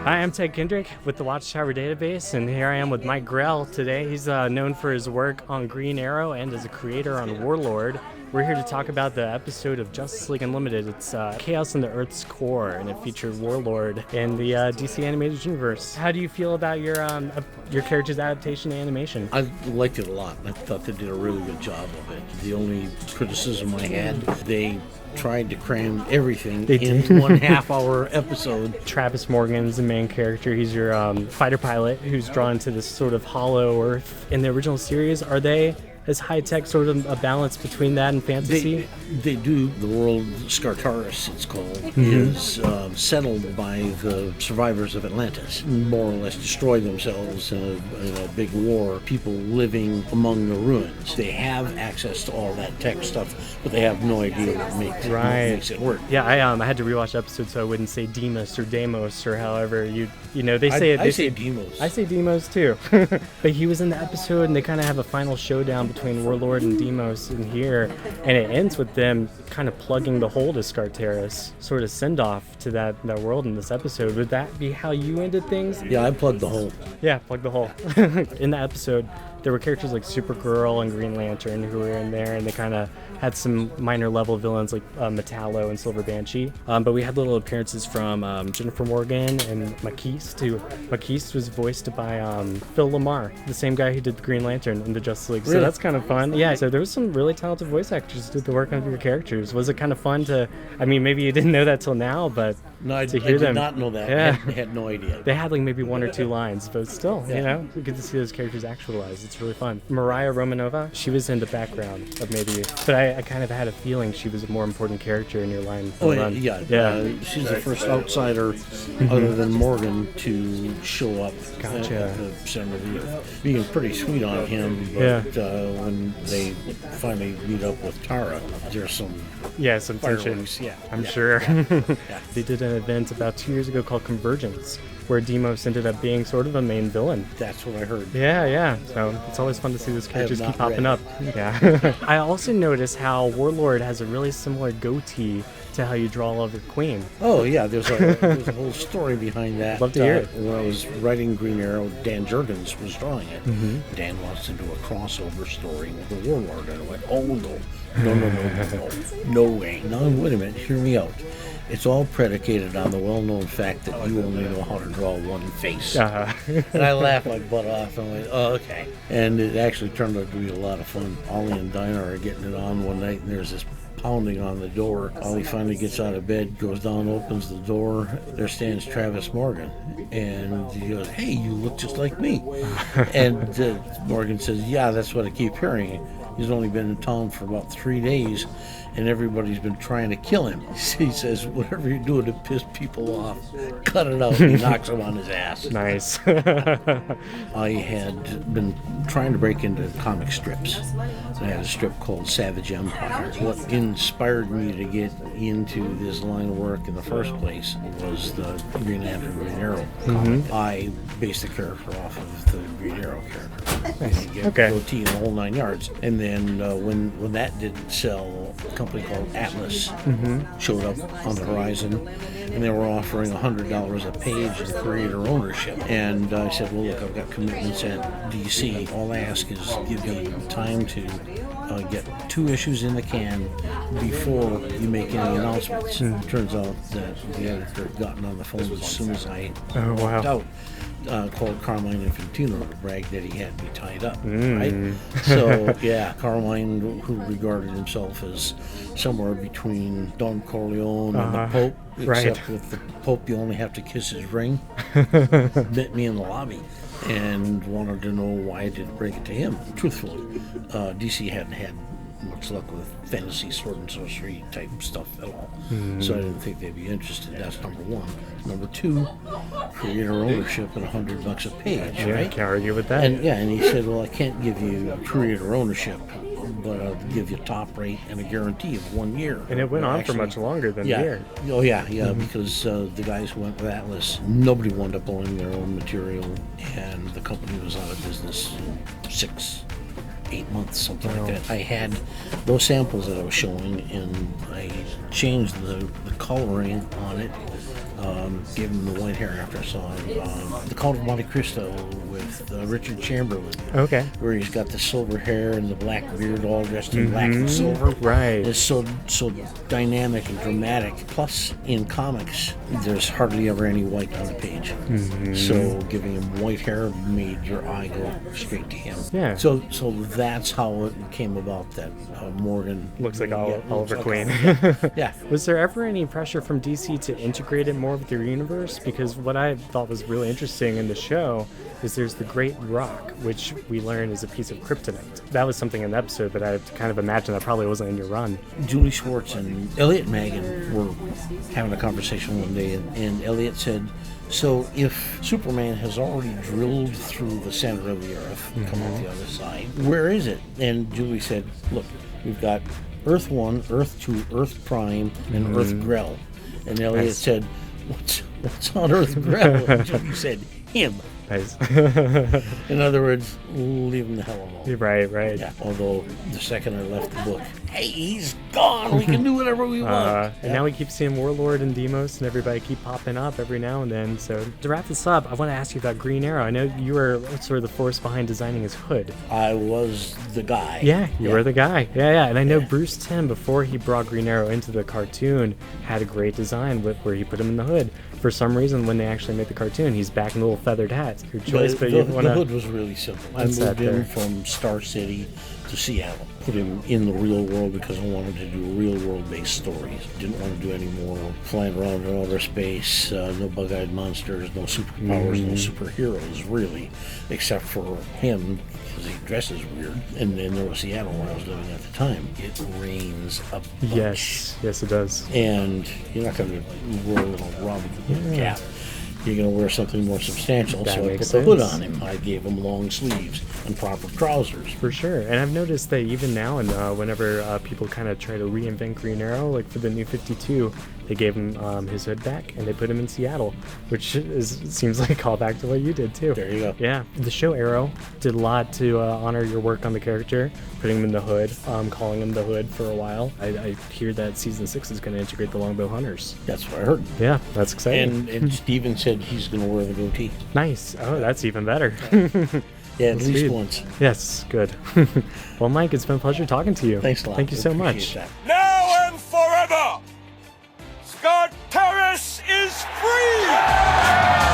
Hi, I'm Ted Kendrick with the Watchtower Database, and here I am with Mike Grell today. He's known for his work on Green Arrow and as a creator on Warlord. We're here to talk about the episode of Justice League Unlimited. It's Chaos in the Earth's Core, and it featured Warlord in the DC animated universe. How do you feel about your character's adaptation to animation? I liked it a lot. I thought they did a really good job of it. The only criticism I had, they tried to cram everything in 1.5 hour episode. Travis Morgan's the main character. He's your fighter pilot who's drawn to this sort of hollow Earth. In the original series, are they as high-tech, sort of a balance between that and fantasy? They do. The world, Skartaris it's called, is settled by the survivors of Atlantis. More or less destroy themselves in a big war. People living among the ruins. They have access to all that tech stuff, but they have no idea what makes it work. Yeah, I had to rewatch the episode so I wouldn't say Demas or Deimos or however you know they say it. I say Deimos. I say Deimos too. But he was in the episode, and they kind of have a final showdown between Warlord and Deimos in here, and it ends with them kind of plugging the hole to Skartaris, sort of send off to that world in this episode. Would that be how you ended things? Yeah, I plugged the hole. Yeah, plug the hole. In the episode, there were characters like Supergirl and Green Lantern who were in there, and they kind of had some minor level villains like Metallo and Silver Banshee. But we had little appearances from Jennifer Morgan and Makist, who Makist was voiced by Phil Lamar, the same guy who did the Green Lantern in the Justice League. Really? So that's kind of fun. Yeah, so there was some really talented voice actors who did the work on your characters. Was it kind of fun to, I mean, maybe you didn't know that till now, but no, I to hear did them, not know that. Yeah. I had no idea. They had like maybe 1 or 2 lines, but still, you know, we get to see those characters actualized. It's really fun. Mariah Romanova, she was in the background of maybe, but I kind of had a feeling she was a more important character in your line. Run. Yeah. She's the first outsider other than Morgan to show up at the center of the being pretty sweet on him, but when they finally meet up with Tara, there's some tension. I'm sure. They did an event about 2 years ago called Convergence, where Deimos ended up being sort of a main villain. That's what I heard. Yeah. So it's always fun to see those characters keep popping up. Yeah. I also noticed how Warlord has a really similar goatee to how you draw Lover Queen. Oh yeah, there's a whole story behind that. Love to hear it. When I was writing Green Arrow, Dan Jurgens was drawing it. Dan wants to do a crossover story with the Warlord, and I went, oh no way. No, wait a minute, hear me out. It's all predicated on the well-known fact that you only know how to draw one face. And I laughed my butt off and went, oh, okay. And it actually turned out to be a lot of fun. Ollie and Dina are getting it on one night, and there's this pounding on the door. Ollie finally gets out of bed, goes down, opens the door. There stands Travis Morgan. And he goes, hey, you look just like me. And Morgan says, yeah, that's what I keep hearing. He's only been in town for about 3 days, and everybody's been trying to kill him. He says, whatever you're doing to piss people off, cut it out. He knocks him on his ass. Nice. I had been trying to break into comic strips. I had a strip called Savage Empire. What inspired me to get into this line of work in the first place was the Green Lantern, Green Arrow comic. I based the character off of the Green Arrow character. Goatee and the whole 9 yards. And then when that didn't sell, a company called Atlas showed up on the horizon, and they were offering $100 a page in creator ownership. And I said, well, look, I've got commitments at DC. All I ask is give me time to get 2 issues in the can before you make any announcements. Turns out that the editor had gotten on the phone as soon as I walked out. Called Carmine Infantino to brag that he had me tied up, right? So, yeah, Carmine, who regarded himself as somewhere between Don Corleone and the Pope, except with the Pope you only have to kiss his ring, met me in the lobby and wanted to know why I didn't break it to him. Truthfully, DC hadn't had much luck with fantasy sword and sorcery type stuff at all. So I didn't think they'd be interested. That's number one. Number two, creator ownership at $100 a page, right? Can't argue with that. And he said, well, I can't give you creator ownership, but I'll give you top rate and a guarantee of 1 year. And it went on for much longer than a year. Oh, yeah, because the guys who went with Atlas, nobody wound up owning their own material, and the company was out of business in 8 months, something like that. I had those samples that I was showing, and I changed the coloring on it. Gave him the white hair after I saw him. The Count of Monte Cristo with Richard Chamberlain. Okay. Where he's got the silver hair and the black beard, all dressed in black and silver. Right. It's so dynamic and dramatic. Plus, in comics, there's hardly ever any white on the page. So giving him white hair made your eye go straight to him. Yeah. So that's how it came about that Morgan Looks like Oliver looks like Queen. Yeah. Was there ever any pressure from DC to integrate it more with their universe? Because what I thought was really interesting in the show is there's the Great Rock, which we learn is a piece of kryptonite. That was something in the episode that I kind of imagined that probably wasn't in your run. Julie Schwartz and Elliot Magan were having a conversation one day, and Elliot said, so if Superman has already drilled through the center of the Earth and come out the other side, where is it? And Julie said, look, we've got Earth 1, Earth 2, Earth Prime, and Earth Grell. And Elliot said, what's on Earth Grell? And Julie said, him. Nice. In other words, leave him the hell alone. Right. Yeah. Although the second I left the book, hey, he's gone. We can do whatever we want. And now we keep seeing Warlord and Demos, and everybody keep popping up every now and then. So to wrap this up, I want to ask you about Green Arrow. I know you were sort of the force behind designing his hood. I was the guy. Yeah, you were the guy. Yeah. And I know Bruce Timm, before he brought Green Arrow into the cartoon, had a great design where he put him in the hood. For some reason, when they actually made the cartoon, he's back in the little feathered hat. Your choice, but you want to... The hood was really simple. I moved him from Star City to Seattle. Put him in the real world because I wanted to do real world-based stories. Didn't want to do any more flying around in outer space, no bug-eyed monsters, no superpowers, no superheroes, really, except for him, because he dresses weird. And then there was Seattle, where I was living at the time. It rains a bunch. Yes, it does. And you're not going to wear a little rub cap. You're going to wear something more substantial, so I put the hood on him. I gave him long sleeves and proper trousers. For sure. And I've noticed that even now, and whenever people kind of try to reinvent Green Arrow, like for the new 52, they gave him his hood back, and they put him in Seattle, which seems like a callback to what you did, too. There you go. Yeah. The show Arrow did a lot to honor your work on the character, putting him in the hood, calling him the Hood for a while. I hear that Season 6 is going to integrate the Longbow Hunters. That's what I heard. Yeah, that's exciting. And Steven said he's going to wear the goatee. Nice. Oh, that's even better. Yeah, at least once. Yes, good. Well, Mike, it's been a pleasure talking to you. Thanks a lot. Thank you so much. That. Now and forever, Scott Terrace is free!